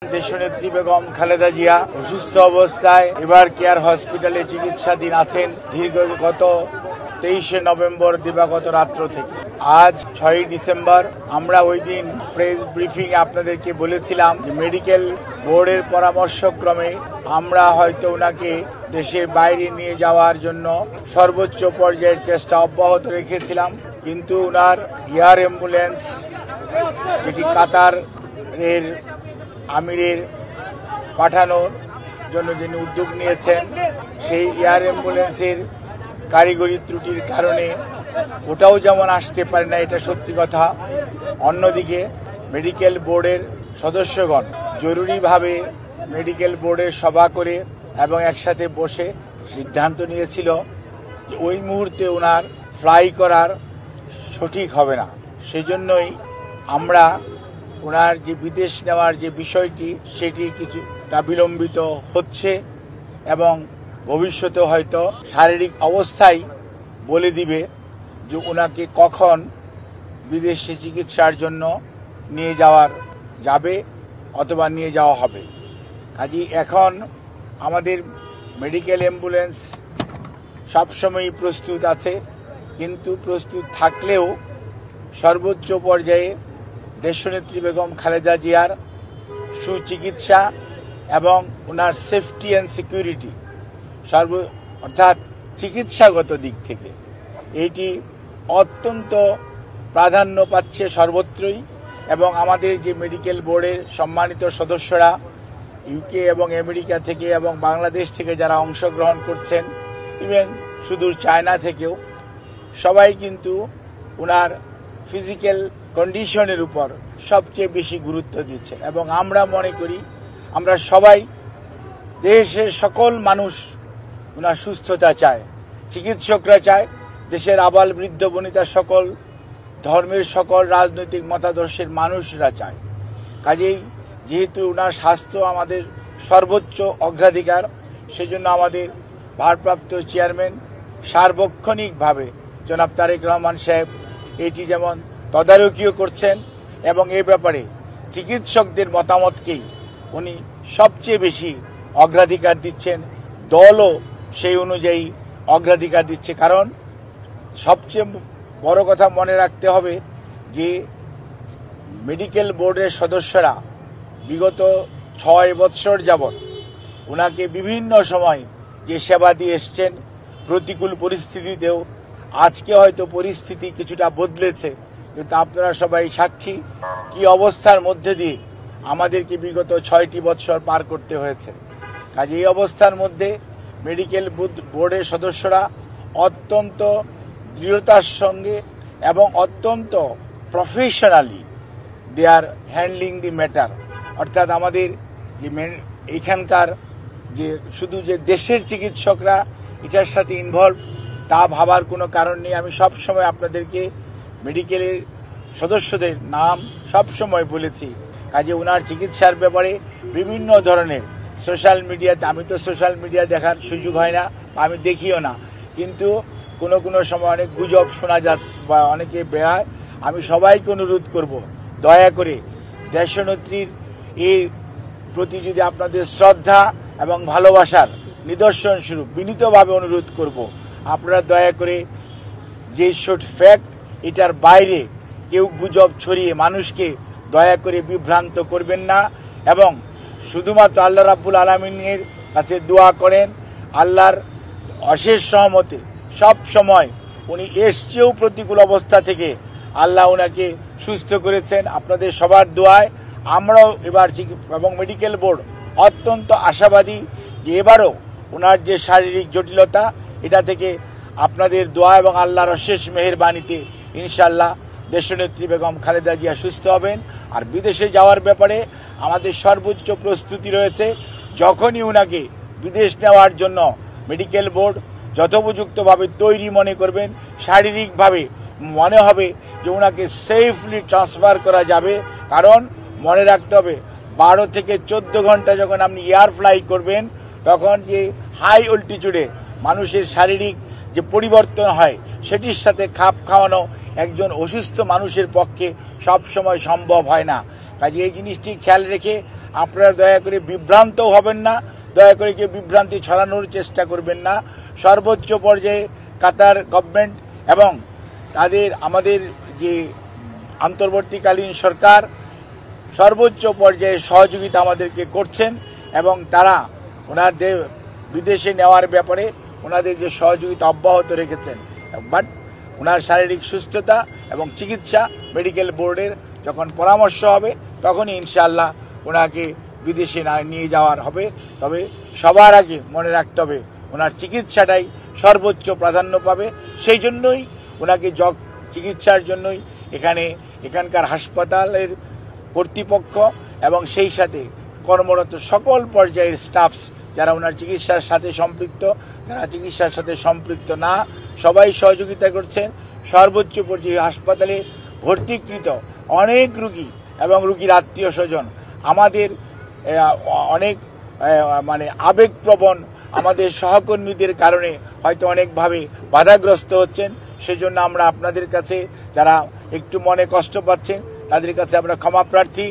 দেশনেত্রী বেগম খালেদা জিয়া অসুস্থ অবস্থায় এবার কেয়ার হসপিটালে চিকিৎসাধীন আছেন গত 23 নভেম্বর দিবাগত রাত্র থেকে। আজ 6 ডিসেম্বর আমরা ওই দিন প্রেস ব্রিফিং আপনাদেরকে বলেছিলাম যে মেডিকেল বোর্ডের পরামর্শক্রমে আমরা হয়তো ওনাকে দেশের বাইরে নিয়ে যাওয়ার জন্য সর্বোচ্চ পর্যায়ের চেষ্টা অব্যাহত রেখেছিলাম, কিন্তু ওনার এয়ার অ্যাম্বুলেন্স যেটি কাতার এর আমিরের পাঠানোর জন্য যিনি উদ্যোগ নিয়েছেন, সেই এয়ার অ্যাম্বুলেন্সের কারিগরি ত্রুটির কারণে ওটাও যেমন আসতে পারে না, এটা সত্যি কথা। অন্যদিকে মেডিকেল বোর্ডের সদস্যগণ জরুরিভাবে মেডিকেল বোর্ডের সভা করে এবং একসাথে বসে সিদ্ধান্ত নিয়েছিল যে ওই মুহূর্তে ওনার ফ্লাই করার সঠিক হবে না। সেজন্যই আমরা ওনার যে বিদেশ নেওয়ার যে বিষয়টি সেটি কিছুটা বিলম্বিত হচ্ছে এবং ভবিষ্যতে হয়তো শারীরিক অবস্থাই বলে দিবে যে ওনাকে কখন বিদেশে চিকিৎসার জন্য নিয়ে যাবে অথবা নিয়ে যাওয়া হবে। কাজেই এখন আমাদের মেডিকেল অ্যাম্বুলেন্স সবসময়ই প্রস্তুত আছে, কিন্তু প্রস্তুত থাকলেও সর্বোচ্চ পর্যায়ে দেশনেত্রী বেগম খালেদা জিয়ার সুচিকিৎসা এবং ওনার সেফটি অ্যান্ড সিকিউরিটি অর্থাৎ চিকিৎসাগত দিক থেকে এইটি অত্যন্ত প্রাধান্য পাচ্ছে সর্বত্রই। এবং আমাদের যে মেডিকেল বোর্ডের সম্মানিত সদস্যরা ইউকে এবং আমেরিকা থেকে এবং বাংলাদেশ থেকে যারা অংশগ্রহণ করছেন, ইভেন সুদূর চায়না থেকেও, সবাই কিন্তু ওনার ফিজিক্যাল কন্ডিশনের উপর সবচেয়ে বেশি গুরুত্ব দিচ্ছে। এবং আমরা মনে করি, আমরা সবাই দেশের সকল মানুষ ওনার সুস্থতা চায়, চিকিৎসকরা চায়, দেশের আবাল বৃদ্ধ বনিতা সকল ধর্মের সকল রাজনৈতিক মতাদর্শের মানুষরা চায়। কাজেই যেহেতু ওনার স্বাস্থ্য আমাদের সর্বোচ্চ অগ্রাধিকার, সেজন্য আমাদের ভারপ্রাপ্ত চেয়ারম্যান সার্বক্ষণিকভাবে জনাব তারেক রহমান সাহেব এটি যেমন তদারকিও করছেন এবং এ ব্যাপারে চিকিৎসকদের মতামতকেই উনি সবচেয়ে বেশি অগ্রাধিকার দিচ্ছেন। দলও সেই অনুযায়ী অগ্রাধিকার দিচ্ছে, কারণ সবচেয়ে বড় কথা মনে রাখতে হবে যে মেডিকেল বোর্ডের সদস্যরা বিগত 6 বৎসর যাবৎ ওনাকে বিভিন্ন সময় যে সেবা দিয়ে এসছেন, প্রতিকূল পরিস্থিতিতেও। আজকে হয়তো পরিস্থিতি কিছুটা বদলেছে, কিন্তু আপনারা সবাই সাক্ষী কি অবস্থার মধ্যে দিয়ে আমাদেরকে বিগত 6টি বৎসর পার করতে হয়েছে। কাজে এই অবস্থার মধ্যে মেডিকেল বোর্ডের সদস্যরা অত্যন্ত দৃঢ়তার সঙ্গে এবং অত্যন্ত professionally they are handling the matter. অর্থাৎ আমাদের যে এখানকার যে শুধু যে দেশের চিকিৎসকরা এটার সাথে ইনভলভ তা ভাবার কোনো কারণ নেই। আমি সবসময় আপনাদেরকে মেডিকেলের সদস্যদের নাম সবসময় বলেছি। কাজে ওনার চিকিৎসার ব্যাপারে বিভিন্ন ধরনের সোশ্যাল মিডিয়াতে, আমি তো সোশ্যাল মিডিয়া দেখার সুযোগ হয় না, আমি দেখিও না, কিন্তু কোনো সময় অনেক গুজব শোনা যাচ্ছে বা অনেকে বেড়ায়। আমি সবাইকে অনুরোধ করব, দয়া করে দেশনেত্রীর এর প্রতি যদি আপনাদের শ্রদ্ধা এবং ভালোবাসার নিদর্শন স্বরূপ বিনীতভাবে অনুরোধ করব, আপনারা দয়া করে যে শোট ফ্যাক্ট এটার বাইরে কেউ গুজব ছড়িয়ে মানুষকে দয়া করে বিভ্রান্ত করবেন না। এবং শুধুমাত্র আল্লাহ রাব্বুল আলামিনের কাছে দোয়া করেন, আল্লাহর অশেষ সহমতে সব সময় উনি এসছেও প্রতিকূল অবস্থা থেকে আল্লাহ ওনাকে সুস্থ করেছেন। আপনাদের সবার দোয়ায় আমরাও এবার এবং মেডিকেল বোর্ড অত্যন্ত আশাবাদী যে এবারও ওনার যে শারীরিক জটিলতা এটা থেকে আপনাদের দোয়া এবং আল্লাহর অশেষ মেহেরবানিতে ইনশাআল্লাহ দেশনেত্রী বেগম খালেদা জিয়া সুস্থ হবেন। আর বিদেশে যাওয়ার ব্যাপারে আমাদের সর্বোচ্চ প্রস্তুতি রয়েছে। যখনই ওনাকে বিদেশ নেওয়ার জন্য মেডিকেল বোর্ড যথোপযুক্তভাবে তৈরি মনে করবেন, শারীরিকভাবে মনে হবে যে ওনাকে সেফলি ট্রান্সফার করা যাবে। কারণ মনে রাখতে হবে 12 থেকে 14 ঘন্টা যখন আপনি এয়ার ফ্লাই করবেন, তখন যে হাই অল্টিটিউডে মানুষের শারীরিক যে পরিবর্তন হয় সেটির সাথে খাপ খাওয়ানো একজন অসুস্থ মানুষের পক্ষে সব সময় সম্ভব হয় না। কাজে এই জিনিসটি খেয়াল রেখে আপনারা দয়া করে বিভ্রান্ত হবেন না, দয়া করে কেউ বিভ্রান্তি ছড়ানোর চেষ্টা করবেন না। সর্বোচ্চ পর্যায়ে কাতার গভর্নমেন্ট এবং আমাদের যে অন্তর্বর্তীকালীন সরকার সর্বোচ্চ পর্যায়ে সহযোগিতা আমাদেরকে করছেন এবং তারা ওনাদের বিদেশে নেওয়ার ব্যাপারে ওনাদের যে সহযোগিতা অব্যাহত রেখেছেন। বাট ওনার শারীরিক সুস্থতা এবং চিকিৎসা মেডিকেল বোর্ডের যখন পরামর্শ হবে তখনই ইনশাআল্লাহ ওনাকে বিদেশে নিয়ে যাওয়ার হবে। তবে সবার আগে মনে রাখতে হবে ওনার চিকিৎসাটাই সর্বোচ্চ প্রাধান্য পাবে। সেই জন্যই ওনাকে চিকিৎসার জন্যই এখানকার হাসপাতালের কর্তৃপক্ষ এবং সেই সাথে কর্মরত সকল পর্যায়ের স্টাফস যারা ওনার চিকিৎসার সাথে সম্পৃক্ত, যারা চিকিৎসার সাথে সম্পৃক্ত না, সবাই সহযোগিতা করছেন। সর্বোচ্চ পর্যায়ে হাসপাতালে ভর্তিকৃত অনেক রুগী এবং রুগীর আত্মীয় স্বজন আমাদের অনেক আবেগপ্রবণ আমাদের সহকর্মীদের কারণে হয়তো অনেকভাবে বাধাগ্রস্ত হচ্ছেন। সেজন্য আমরা আপনাদের কাছে যারা একটু মনে কষ্ট পাচ্ছেন তাদের কাছে আমরা ক্ষমা প্রার্থী।